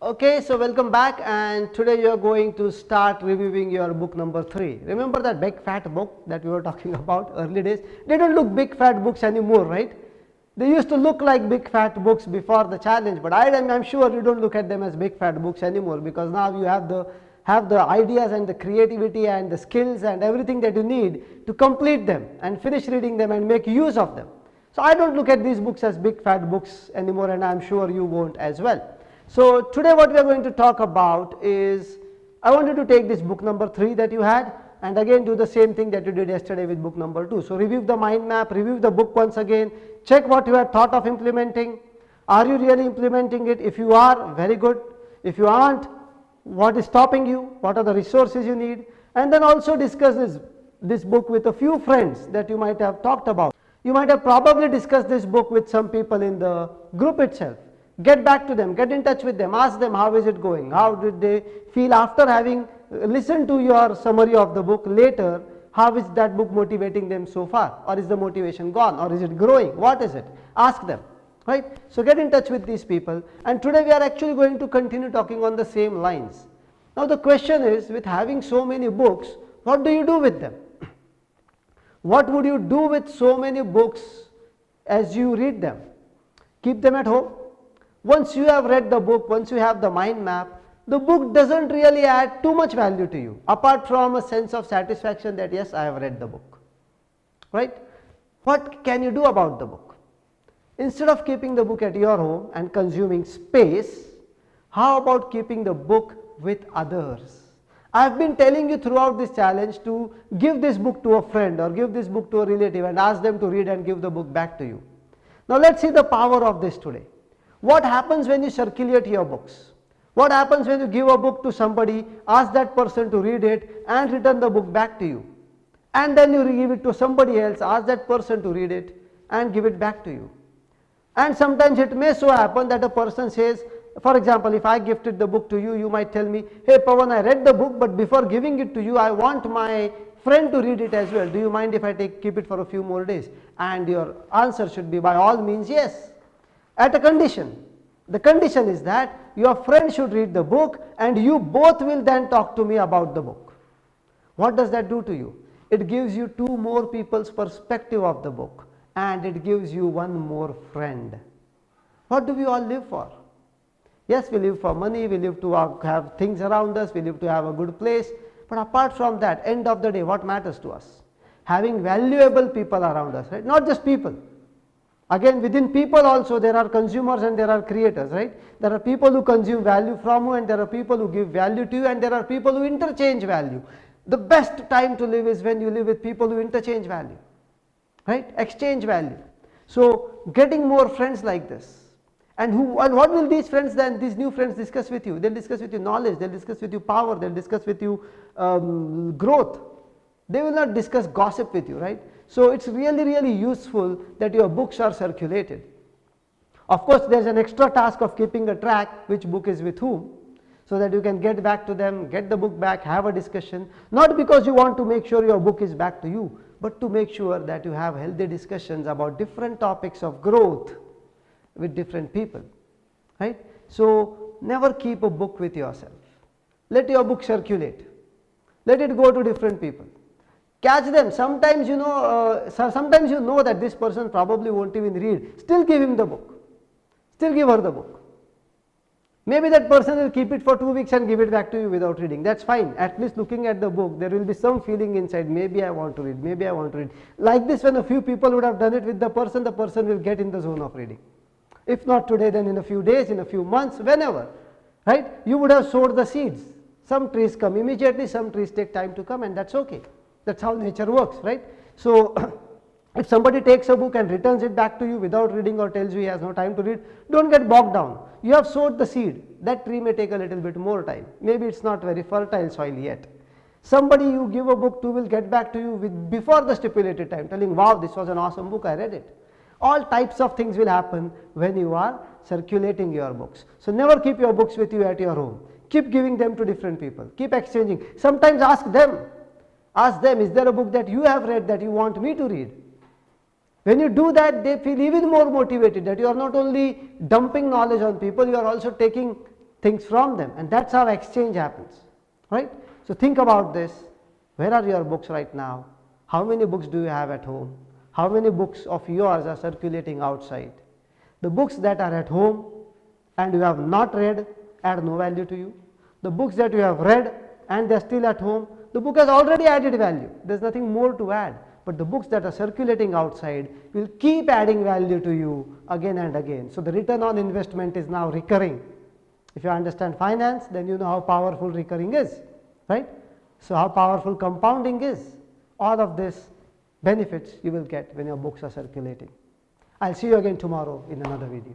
Okay, so welcome back, and today you are going to start reviewing your book number 3. Remember that big fat book that we were talking about early days? They don't look big fat books anymore, right? They used to look like big fat books before the challenge, but I'm sure you don't look at them as big fat books anymore, because now you have the ideas and the creativity and the skills and everything that you need to complete them and finish reading them and make use of them. So I don't look at these books as big fat books anymore, and I'm sure you won't as well. So today what we are going to talk about is, I want you to take this book number 3 that you had and again do the same thing that you did yesterday with book number 2. So review the mind map, review the book once again, check what you had thought of implementing. Are you really implementing it? If you are, very good. If you aren't, what is stopping you? What are the resources you need? And then also discuss this book with a few friends that you might have talked about. You might have probably discussed this book with some people in the group itself. Get back to them, get in touch with them, ask them how is it going, how did they feel after having listened to your summary of the book later, how is that book motivating them so far, or is the motivation gone, or is it growing, what is it, ask them, right. So get in touch with these people, and today we are actually going to continue talking on the same lines. Now the question is, with having so many books, what do you do with them? What would you do with so many books as you read them? Keep them at home? Once you have read the book, once you have the mind map, the book doesn't really add too much value to you, apart from a sense of satisfaction that yes, I have read the book, right? What can you do about the book? Instead of keeping the book at your home and consuming space, how about keeping the book with others? I have been telling you throughout this challenge to give this book to a friend or give this book to a relative and ask them to read and give the book back to you. Now let's see the power of this today. What happens when you circulate your books? What happens when you give a book to somebody, ask that person to read it and return the book back to you? And then you give it to somebody else, ask that person to read it and give it back to you. And sometimes it may so happen that a person says, for example, if I gifted the book to you, you might tell me, hey Pavan, I read the book, but before giving it to you, I want my friend to read it as well. Do you mind if I keep it for a few more days? And your answer should be by all means yes. At a condition. The condition is that your friend should read the book and you both will then talk to me about the book. What does that do to you? It gives you 2 more people's perspective of the book and it gives you 1 more friend. What do we all live for? Yes, we live for money, we live to have things around us, we live to have a good place, but apart from that, end of the day, what matters to us? Having valuable people around us, right? Not just people. Again, within people also there are consumers and there are creators, right? There are people who consume value from you and there are people who give value to you and there are people who interchange value. The best time to live is when you live with people who interchange value, right? Exchange value. So getting more friends like this. And what will these friends then, these new friends discuss with you? They'll discuss with you knowledge, they'll discuss with you power, they'll discuss with you growth. They will not discuss gossip with you, right? So it's really useful that your books are circulated. Of course, there's an extra task of keeping a track which book is with whom, so that you can get back to them, get the book back, have a discussion, not because you want to make sure your book is back to you, but to make sure that you have healthy discussions about different topics of growth with different people, right? So never keep a book with yourself. Let your book circulate. Let it go to different people. Catch them. Sometimes you know that this person probably won't even read. Still give him the book. Still give her the book. Maybe that person will keep it for 2 weeks and give it back to you without reading. That's fine. At least looking at the book, there will be some feeling inside. Maybe I want to read. Maybe I want to read. Like this, when a few people would have done it with the person will get in the zone of reading. If not today, then in a few days, in a few months, whenever. Right? You would have sowed the seeds. Some trees come immediately, some trees take time to come, and that's okay. That's how nature works, right? So if somebody takes a book and returns it back to you without reading or tells you he has no time to read, don't get bogged down. You have sowed the seed. That tree may take a little bit more time. Maybe it's not very fertile soil yet. Somebody you give a book to will get back to you before the stipulated time, telling, wow, this was an awesome book, I read it. All types of things will happen when you are circulating your books. So never keep your books with you at your home. Keep giving them to different people. Keep exchanging. Sometimes ask them. Ask them, is there a book that you have read that you want me to read? When you do that, they feel even more motivated that you are not only dumping knowledge on people, you are also taking things from them, and that's how exchange happens, right? So think about this. Where are your books right now? How many books do you have at home? How many books of yours are circulating outside? The books that are at home and you have not read add no value to you. The books that you have read and they are still at home, the book has already added value. There is nothing more to add. But the books that are circulating outside will keep adding value to you again and again. So the return on investment is now recurring. If you understand finance, then you know how powerful recurring is, right? So how powerful compounding is. All of this benefits you will get when your books are circulating. I'll see you again tomorrow in another video.